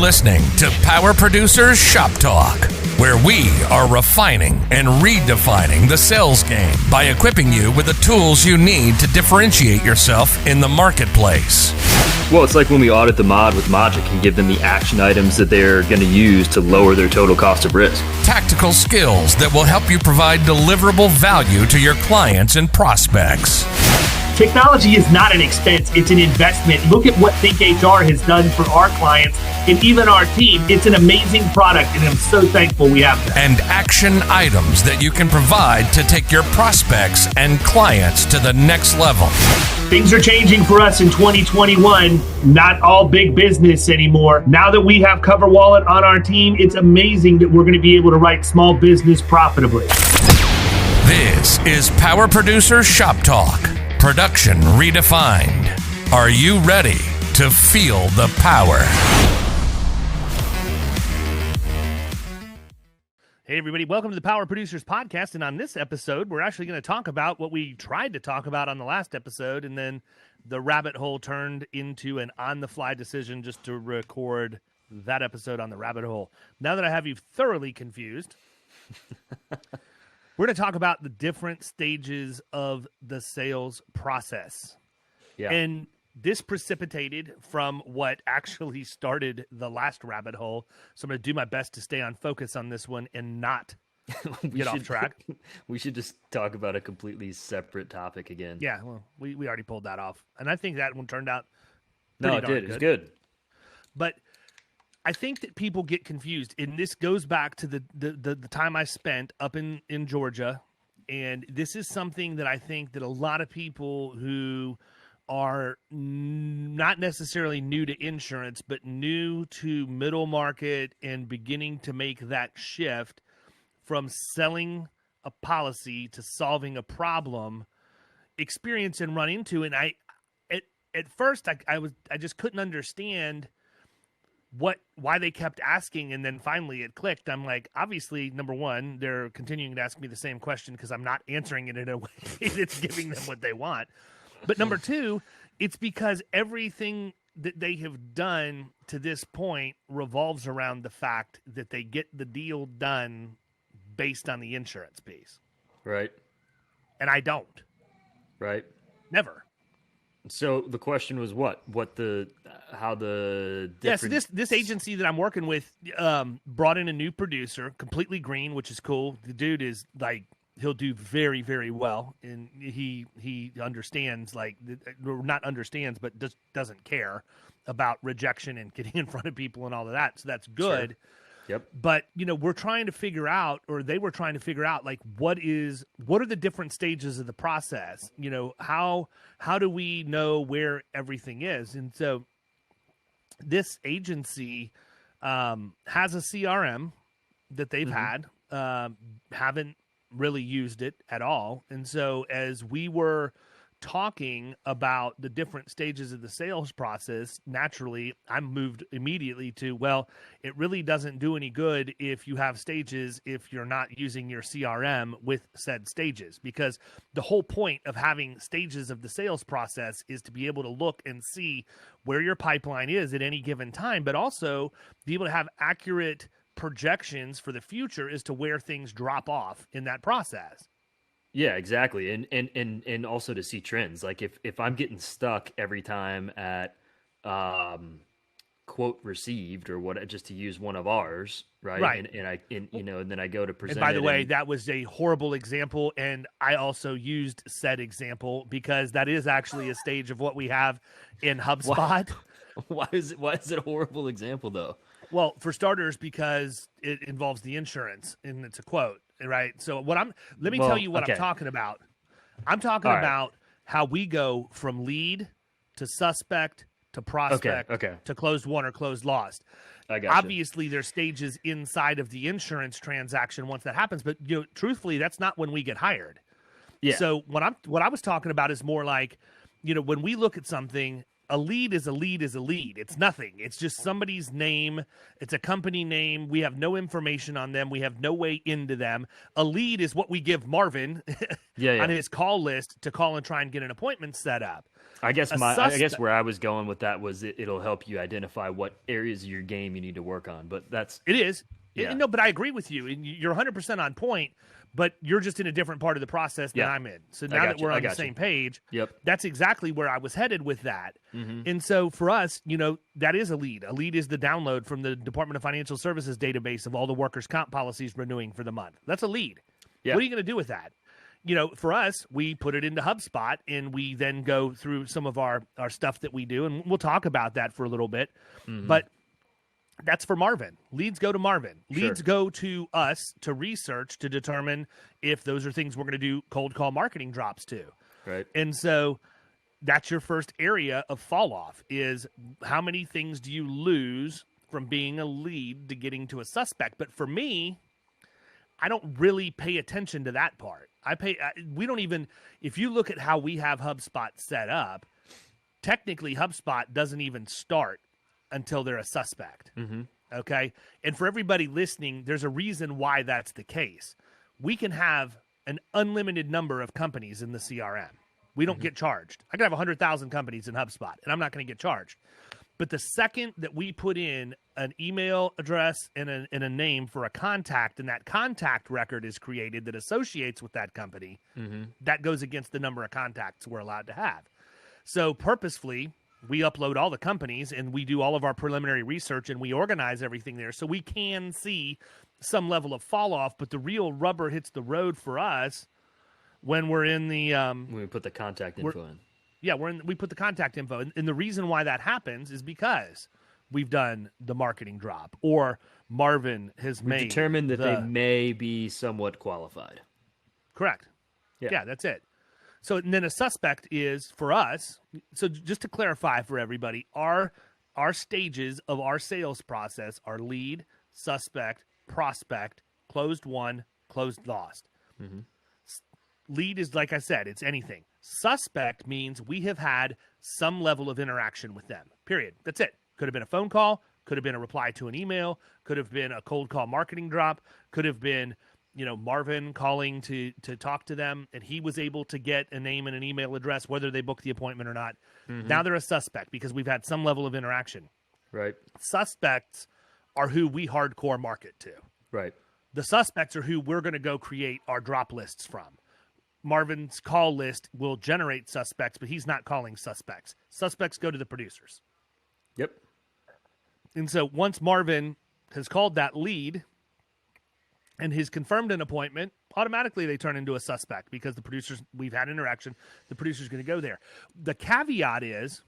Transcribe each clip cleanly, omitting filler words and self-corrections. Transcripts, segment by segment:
listening to Power Producers Shop Talk, where we are refining and redefining the sales game by equipping you with the tools you need to differentiate yourself in the marketplace. Well, it's like when we audit the mod with Logic and give them the action items that they're going to use to lower their total cost of risk. Tactical skills that will help you provide deliverable value to your clients and prospects. Technology is not an expense, it's an investment. Look at what Think HR has done for our clients and even our team. It's an amazing product, and I'm so thankful we have that. And action items that you can provide to take your prospects and clients to the next level. Things are changing for us in 2021. Not all big business anymore. Now that we have CoverWallet on our team, it's amazing that we're going to be able to write small business profitably. This is Power Producer Shop Talk. Production redefined. Are you ready to feel the power? Hey everybody, welcome to the Power Producers Podcast, and on this episode, we're actually going to talk about what we tried to talk about on the last episode, and then the rabbit hole turned into an on-the-fly decision just to record that episode on the rabbit hole. Now that I have you thoroughly confused, we're going to talk about the different stages of the sales process. Yeah. And this precipitated from what actually started the last rabbit hole. So I'm going to do my best to stay on focus on this one and not get off track. We should just talk about a completely separate topic again. Yeah, well, we already pulled that off. And I think that one turned out No, it did. It was good. But I think that people get confused, and this goes back to the time I spent up in Georgia, and this is something that I think that a lot of people who are not necessarily new to insurance, but new to middle market and beginning to make that shift from selling a policy to solving a problem, experience and run into. And at first I just couldn't understand why they kept asking, and then finally it clicked. I'm like, obviously, number one, they're continuing to ask me the same question because I'm not answering it in a way that's giving them what they want. But number two, it's because everything that they have done to this point revolves around the fact that they get the deal done based on the insurance piece. Right. And I don't. Right. Never. So the question was how the different... Yeah, so this agency that I'm working with brought in a new producer, completely green, which is cool. The dude is like, he'll do very, very well, and he understands, not understands, but just doesn't care about rejection and getting in front of people and all of that. So that's good. Sure. Yep. But we're trying to figure out, or they were trying to figure out, like what are the different stages of the process? How do we know where everything is? And so this agency has a CRM that they've had, haven't really used it at all. And so as we were talking about the different stages of the sales process, naturally I moved immediately to, well, it really doesn't do any good if you have stages if you're not using your CRM with said stages, because the whole point of having stages of the sales process is to be able to look and see where your pipeline is at any given time, but also be able to have accurate projections for the future as to where things drop off in that process. Yeah, exactly. And also to see trends. Like if I'm getting stuck every time at quote received or what, just to use one of ours, right? Right. And then I go to present. And by the way, that was a horrible example, and I also used said example because that is actually a stage of what we have in HubSpot. Why is it a horrible example though? Well, for starters, because it involves the insurance, and it's a quote, right? So let me tell you what I'm talking about. I'm talking about how we go from lead to suspect to prospect to closed won or closed lost. I got Obviously, there's stages inside of the insurance transaction once that happens, but truthfully, that's not when we get hired. Yeah. So what I was talking about is more like, when we look at something, A lead is a lead is a lead. It's nothing. It's just somebody's name. It's a company name. We have no information on them. We have no way into them. A lead is what we give Marvin on his call list to call and try and get an appointment set up. I guess where I was going with that was it'll help you identify what areas of your game you need to work on. But it is. Yeah. No, but I agree with you. And you're 100% on point, but you're just in a different part of the process than I'm in. So now that we're on the same page, that's exactly where I was headed with that. Mm-hmm. And so for us, that is a lead. A lead is the download from the Department of Financial Services database of all the workers' comp policies renewing for the month. That's a lead. Yeah. What are you going to do with that? For us, we put it into HubSpot, and we then go through some of our stuff that we do, and we'll talk about that for a little bit. Mm-hmm. But that's for Marvin. Leads go to Marvin. Leads go to us to research to determine if those are things we're going to do cold call marketing drops to. Right. And so that's your first area of fall off is how many things do you lose from being a lead to getting to a suspect? But for me, I don't really pay attention to that part. We don't even, if you look at how we have HubSpot set up, technically HubSpot doesn't even start until they're a suspect. Mm-hmm. Okay. And for everybody listening, there's a reason why that's the case. We can have an unlimited number of companies in the CRM. We don't get charged. I could have 100,000 companies in HubSpot and I'm not going to get charged. But the second that we put in an email address and a name for a contact, and that contact record is created that associates with that company, that goes against the number of contacts we're allowed to have. So purposefully, we upload all the companies and we do all of our preliminary research and we organize everything there so we can see some level of fall off. But the real rubber hits the road for us when we're in the when we put the contact info in. Yeah, we put the contact info. And the reason why that happens is because we've done the marketing drop or Marvin has made determined that they may be somewhat qualified. Correct. Yeah, that's it. So and then a suspect is for us. So just to clarify for everybody, our stages of our sales process are lead, suspect, prospect, closed won, closed lost. Mm-hmm. Lead is, like I said, it's anything. Suspect means we have had some level of interaction with them, period. That's it. Could have been a phone call, could have been a reply to an email, could have been a cold call marketing drop, could have been Marvin calling to talk to them, and he was able to get a name and an email address, whether they booked the appointment or not. Mm-hmm. Now they're a suspect because we've had some level of interaction. Right. Suspects are who we hardcore market to. Right. The suspects are who we're going to go create our drop lists from. Marvin's call list will generate suspects, but he's not calling suspects. Suspects go to the producers. Yep. And so once Marvin has called that lead and has confirmed an appointment, automatically they turn into a suspect because the producers, we've had interaction, the producer's going to go there. The caveat is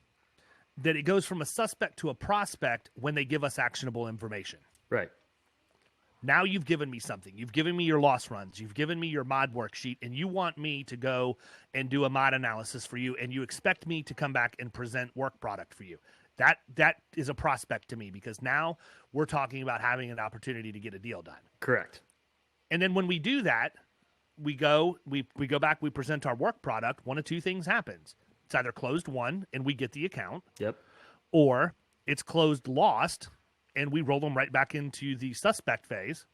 that it goes from a suspect to a prospect when they give us actionable information. Right. Now you've given me something. You've given me your loss runs. You've given me your mod worksheet, and you want me to go and do a mod analysis for you, and you expect me to come back and present work product for you. That is a prospect to me because now we're talking about having an opportunity to get a deal done. Correct. And then when we do that, we go back, we present our work product. One of two things happens. It's either closed won and we get the account. Yep. Or it's closed lost and we roll them right back into the suspect phase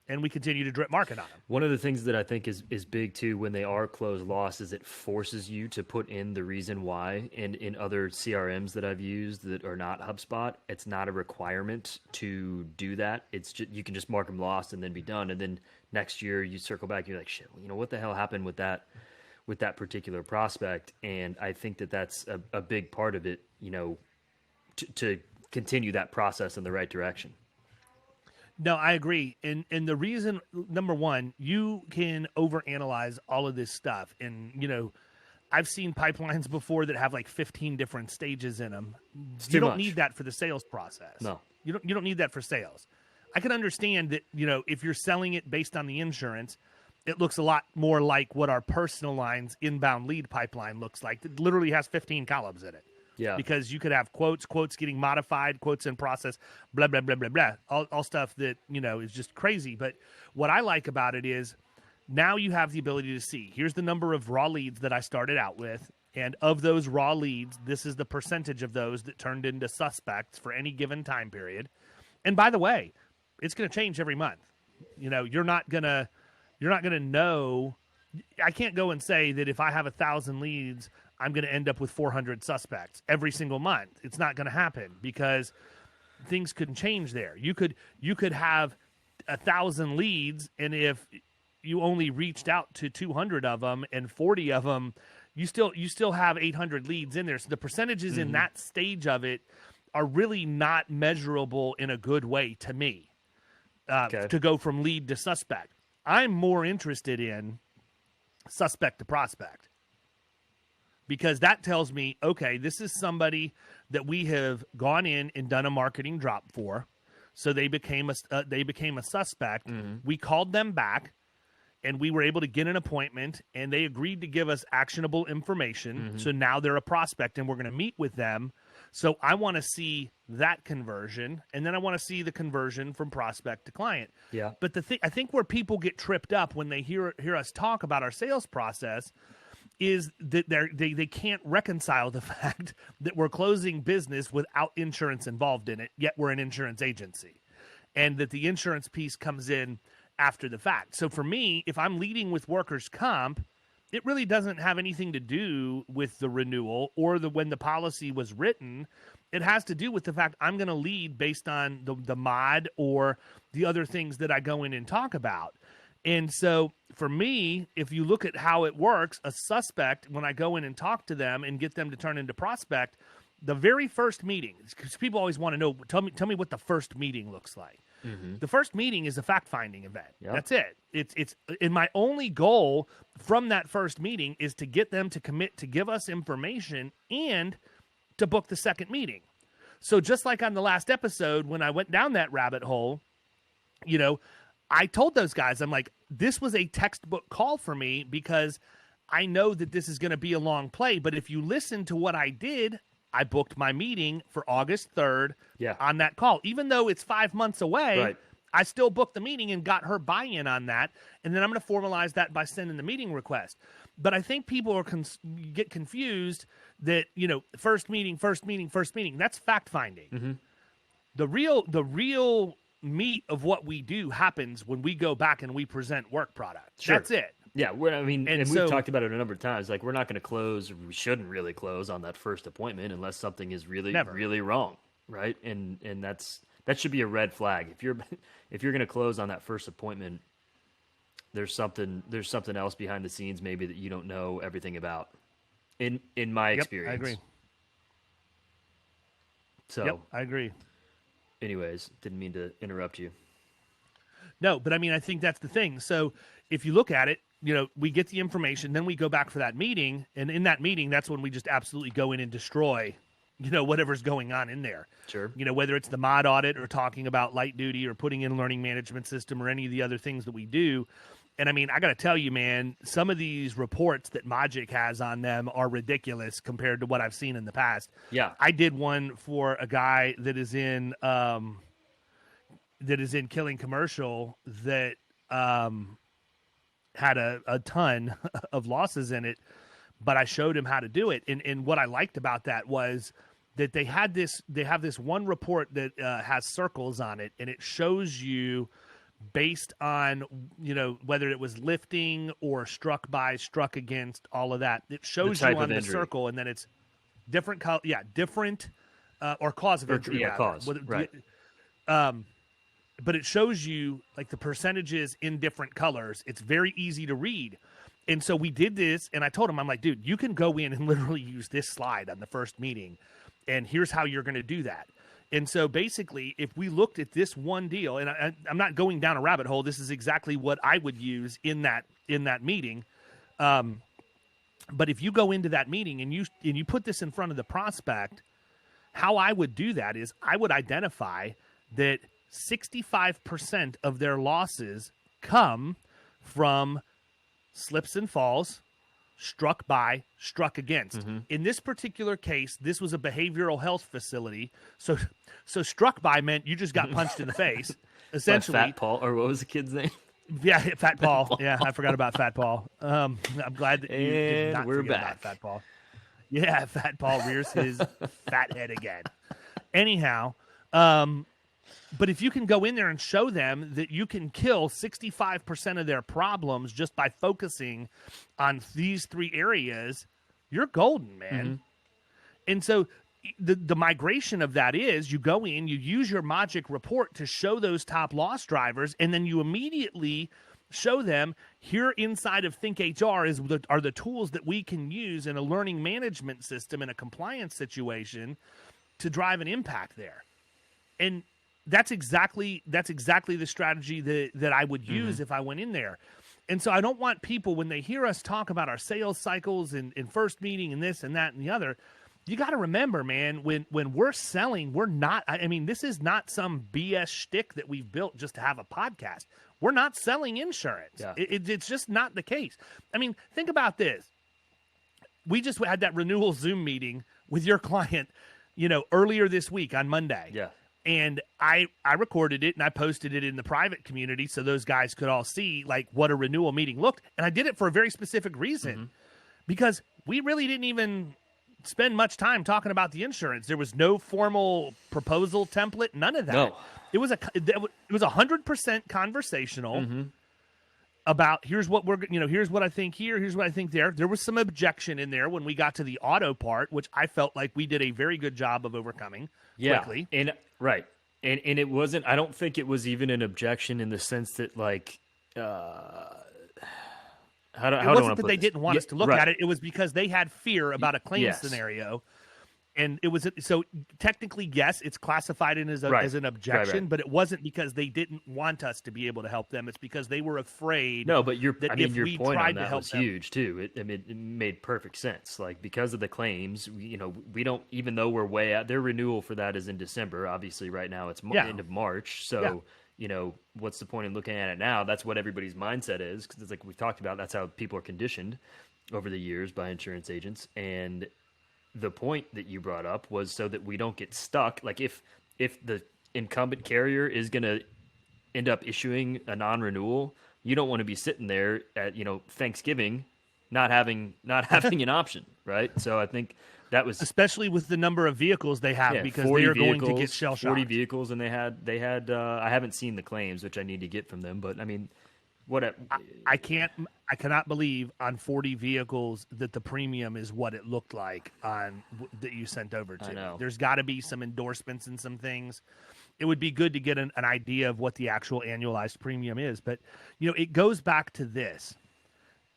and we continue to drip market on them. One of the things that I think is big too when they are closed lost is it forces you to put in the reason why. And in other CRMs that I've used that are not HubSpot, it's not a requirement to do that. It's just, you can just mark them lost and then be done. And then next year you circle back, you're like, shit, what the hell happened with that particular prospect? And I think that that's a big part of it, to continue that process in the right direction. No, I agree. And the reason, number one, you can overanalyze all of this stuff. And, I've seen pipelines before that have like 15 different stages in them. You don't need that for the sales process. No. You don't need that for sales. I can understand that, if you're selling it based on the insurance, it looks a lot more like what our personal lines inbound lead pipeline looks like. It literally has 15 columns in it. Yeah. Because you could have quotes getting modified, quotes in process, blah, blah, blah, blah, blah. All stuff that, is just crazy. But what I like about it is now you have the ability to see, here's the number of raw leads that I started out with, And of those raw leads, this is the percentage of those that turned into suspects for any given time period. And by the way, it's going to change every month. You're not going to know. I can't go and say that if I have 1,000 leads, I'm going to end up with 400 suspects every single month. It's not going to happen because things could change there. You could have 1,000 leads, and if you only reached out to 200 of them and 40 of them, you still have 800 leads in there. So the percentages in that stage of it are really not measurable in a good way to me. To go from lead to suspect, I'm more interested in suspect to prospect, because that tells me, okay, this is somebody that we have gone in and done a marketing drop for, so they became a suspect. We called them back, and we were able to get an appointment, and they agreed to give us actionable information. So now they're a prospect, and we're going to meet with them. So I want to see that conversion, and then I want to see the conversion from prospect to client. Yeah. But I think where people get tripped up when they hear us talk about our sales process is that they can't reconcile the fact that we're closing business without insurance involved in it, yet we're an insurance agency, and that the insurance piece comes in after the fact. So for me, if I'm leading with workers' comp, it really doesn't have anything to do with the renewal or when the policy was written. It has to do with the fact I'm going to lead based on the mod or the other things that I go in and talk about. And so for me, if you look at how it works, a suspect, when I go in and talk to them and get them to turn into prospect, the very first meeting, because people always want to know, tell me what the first meeting looks like. The first meeting is a fact-finding event. Yep. That's it. It's and my only goal from that first meeting is to get them to commit to give us information and to book the second meeting. So just like on the last episode, when I went down that rabbit hole, I told those guys, I'm like, this was a textbook call for me because I know that this is going to be a long play. But if you listen to what I did, I booked my meeting for August 3rd on that call. Even though it's 5 months away, I still booked the meeting and got her buy-in on that. And then I'm going to formalize that by sending the meeting request. But I think people get confused that, first meeting. That's fact-finding. The real meat of what we do happens when we go back and we present work product. Sure. That's it. Yeah, and we've talked about it a number of times. Like, we're not going to close, or we shouldn't really close on that first appointment unless something is really wrong, right? And that should be a red flag. If you're going to close on that first appointment, there's something else behind the scenes maybe that you don't know everything about. In my experience, I agree. So I agree. Anyways, didn't mean to interrupt you. No, but I think that's the thing. So if you look at it, we get the information, then we go back for that meeting, and in that meeting, that's when we just absolutely go in and destroy, whatever's going on in there. Sure. Whether it's the mod audit or talking about light duty or putting in learning management system or any of the other things that we do. And I got to tell you, man, some of these reports that Magic has on them are ridiculous compared to what I've seen in the past. Yeah. I did one for a guy that is in Killing Commercial that had a ton of losses in it, but I showed him how to do it. And what I liked about that was that they have this one report that has circles on it, and it shows you based on, whether it was lifting or struck by, struck against, all of that. It shows you on the circle, and then it's different color. Yeah. Different, or cause of injury. Yeah. Cause. Right. But it shows you like the percentages in different colors. It's very easy to read. And so we did this, and I told him, I'm like, dude, you can go in and literally use this slide on the first meeting, and here's how you're going to do that. And so basically, if we looked at this one deal, and I'm not going down a rabbit hole, this is exactly what I would use in that meeting. But if you go into that meeting and you put this in front of the prospect, how I would do that is I would identify that 65% of their losses come from slips and falls, struck by, struck against. In this particular case, this was a behavioral health facility. So struck by meant you just got punched in the face. Essentially, Fat Paul, or what was the kid's name? Yeah, Fat Paul. Yeah, I forgot about Fat Paul. I'm glad that you did not we're forget back. about Fat Paul. Yeah, Fat Paul rears his fat head again. Anyhow, but if you can go in there and show them that you can kill 65% of their problems just by focusing on these 3 areas, you're golden, man. Mm-hmm. And so the migration of that is you go in, you use your Magic report to show those top loss drivers, and then you immediately show them here inside of Think HR are the tools that we can use in a learning management system in a compliance situation to drive an impact there. And that's exactly the strategy that I would use if I went in there. And so I don't want people, when they hear us talk about our sales cycles and first meeting and this and that and the other, you got to remember, man, when we're selling, we're not, I mean, this is not some BS shtick that we've built just to have a podcast. We're not selling insurance. Yeah. It's just not the case. I mean, think about this. We just had that renewal Zoom meeting with your client, earlier this week on Monday. Yeah. And I recorded it and I posted it in the private community so those guys could all see like what a renewal meeting looked. And I did it for a very specific reason because we really didn't even spend much time talking about the insurance. There was no formal proposal template, none of that. No. It was 100% conversational about here's what here's what I think here, here's what I think there. There was some objection in there when we got to the auto part, which I felt like we did a very good job of overcoming quickly. And right. And it wasn't, I don't think it was even an objection in the sense that like, it wasn't that they didn't want us to look at it. It was because they had fear about a claim scenario. And it was, so technically, yes, it's classified as an objection, but it wasn't because they didn't want us to be able to help them. It's because they were afraid. No, but your point on that was huge too. It made perfect sense. Like because of the claims, we don't, even though we're way out, their renewal for that is in December. Obviously right now it's end of March. So, what's the point in looking at it now? That's what everybody's mindset is. Cause it's like we've talked about, that's how people are conditioned over the years by insurance agents. And the point that you brought up was so that we don't get stuck. Like if the incumbent carrier is going to end up issuing a non-renewal, you don't want to be sitting there at, Thanksgiving, not having an option. Right. So I think that was, especially with the number of vehicles they have, because they are going to get shell shocked. 40 vehicles. And they had, I haven't seen the claims, which I need to get from them, but I mean, I cannot believe on 40 vehicles that the premium is what it looked like on that you sent over to me. There's got to be some endorsements and some things. It would be good to get an idea of what the actual annualized premium is. But, it goes back to this.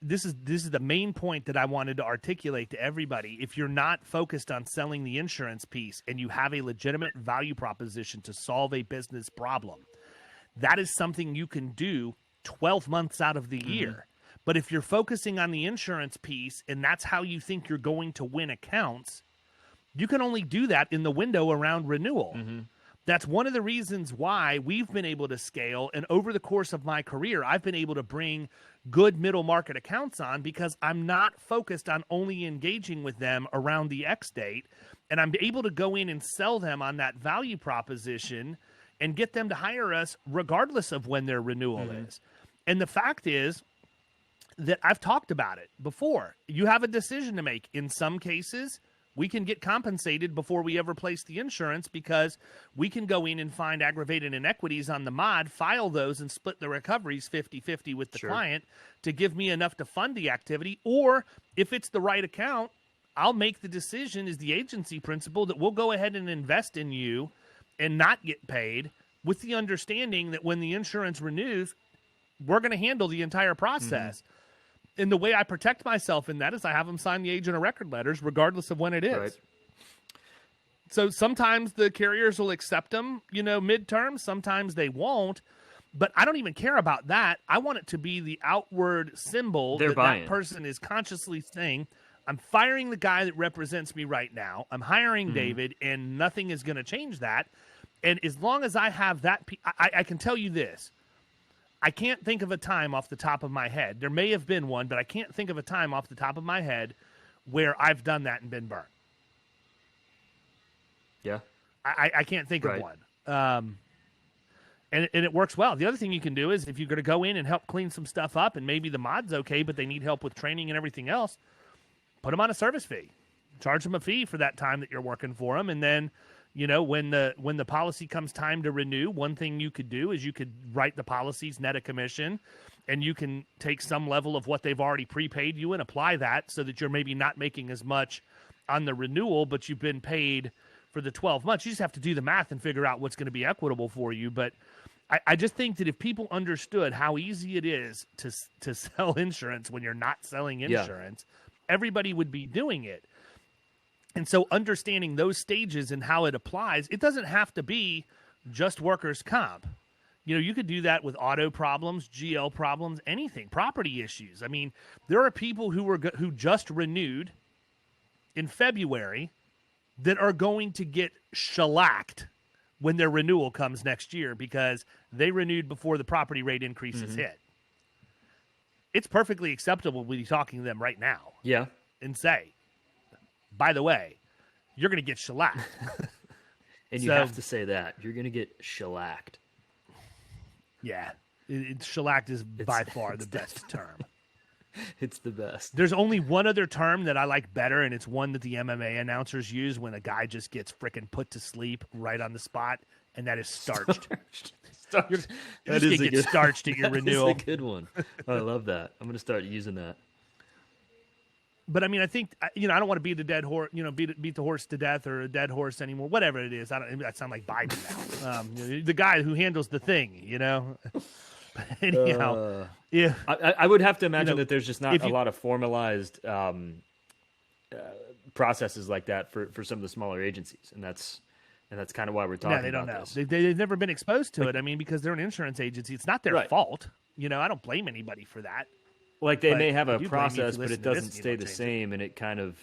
This is the main point that I wanted to articulate to everybody. If you're not focused on selling the insurance piece and you have a legitimate value proposition to solve a business problem, that is something you can do 12 months out of the year. But if you're focusing on the insurance piece and that's how you think you're going to win accounts, you can only do that in the window around renewal. That's one of the reasons why we've been able to scale. And over the course of my career, I've been able to bring good middle market accounts on because I'm not focused on only engaging with them around the X date. And I'm able to go in and sell them on that value proposition and get them to hire us regardless of when their renewal is. And the fact is that I've talked about it before. You have a decision to make. In some cases, we can get compensated before we ever place the insurance because we can go in and find aggravated inequities on the mod, file those, and split the recoveries 50-50 with the client to give me enough to fund the activity. Or if it's the right account, I'll make the decision as the agency principal that we'll go ahead and invest in you and not get paid with the understanding that when the insurance renews, we're going to handle the entire process. And the way I protect myself in that is I have them sign the agent of record letters regardless of when it is. Right. So sometimes the carriers will accept them, midterm. Sometimes they won't. But I don't even care about that. I want it to be the outward symbol that person is consciously saying, I'm firing the guy that represents me right now. I'm hiring David, and nothing is going to change that. And as long as I have that, I can tell you this. I can't think of a time off the top of my head. There may have been one, but I can't think of a time off the top of my head where I've done that and been burnt. Yeah. I can't think of one. And it works well. The other thing you can do is if you're going to go in and help clean some stuff up and maybe the mod's okay, but they need help with training and everything else, put them on a service fee. charge them a fee for that time that you're working for them. And then, when the policy comes time to renew, one thing you could do is you could write the policies net a commission, and you can take some level of what they've already prepaid you and apply that so that you're maybe not making as much on the renewal, but you've been paid for the 12 months. You just have to do the math and figure out what's going to be equitable for you. But I just think that if people understood how easy it is to sell insurance when you're not selling insurance, everybody would be doing it. And so understanding those stages and how it applies, it doesn't have to be just workers' comp. You could do that with auto problems, GL problems, anything, property issues. I mean, there are people who just renewed in February that are going to get shellacked when their renewal comes next year because they renewed before the property rate increases hit. It's perfectly acceptable to be talking to them right now. Yeah. And say, by the way, you're going to get shellacked. And you have to say that. You're going to get shellacked. Yeah. Shellacked is by far the best term. It's the best. There's only one other term that I like better, and it's one that the MMA announcers use when a guy just gets frickin' put to sleep right on the spot, and that is starched. You're just going to get starched at your renewal. That's a good one. I love that. I'm going to start using that. But I mean, I think I don't want to beat the dead horse, beat the horse to death or a dead horse anymore. Whatever it is, that sound like Biden now. The guy who handles the thing, But anyhow, yeah, I would have to imagine that there's just not a lot of formalized processes like that for some of the smaller agencies, and that's kind of why we're talking. Yeah, they don't about know. this. They've never been exposed to it. I mean, because they're an insurance agency, it's not their fault. I don't blame anybody for that. Like they may have a process, but it doesn't stay the same, and it kind of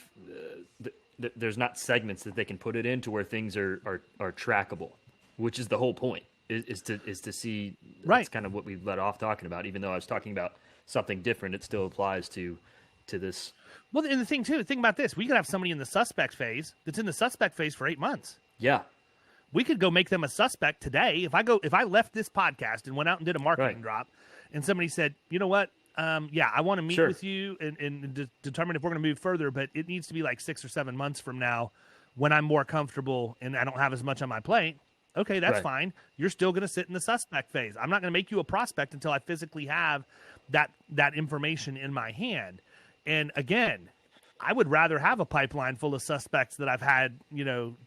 there's not segments that they can put it into where things are trackable, which is the whole point. Is to see. Right. That's kind of what we let off talking about. Even though I was talking about something different, it still applies to this. Well, and the thing about this, we could have somebody in the suspect phase that's in the suspect phase for 8 months. Yeah. We could go make them a suspect today. If I left this podcast and went out and did a marketing drop, and somebody said, you know what? I want to meet with you and determine if we're going to move further, but it needs to be like 6 or 7 months from now when I'm more comfortable and I don't have as much on my plate. Okay, that's fine. You're still going to sit in the suspect phase. I'm not going to make you a prospect until I physically have that information in my hand. And again, I would rather have a pipeline full of suspects that I've had,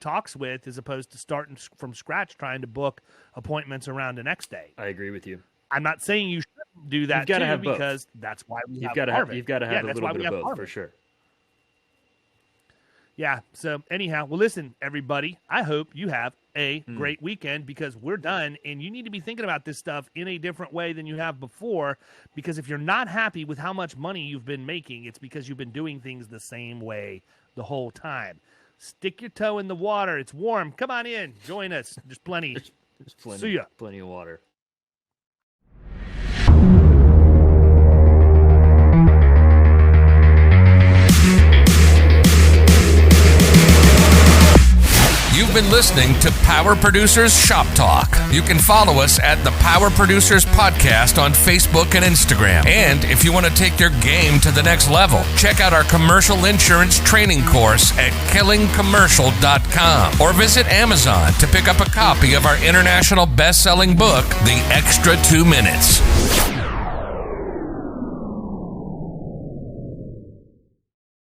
talks with as opposed to starting from scratch trying to book appointments around the next day. I agree with you. I'm not saying you should do that too, because that's why you've got to have a little bit of both for sure. Yeah. So anyhow, well, listen, everybody, I hope you have a great weekend because we're done, and you need to be thinking about this stuff in a different way than you have before, because if you're not happy with how much money you've been making, it's because you've been doing things the same way the whole time. Stick your toe in the water. It's warm. Come on in. Join us. There's plenty. There's plenty. See ya. Plenty of water. You've been listening to Power Producers Shop Talk. You can follow us at the Power Producers Podcast on Facebook and Instagram. And if you want to take your game to the next level, check out our commercial insurance training course at killingcommercial.com or visit Amazon to pick up a copy of our international best-selling book, The Extra 2 Minutes.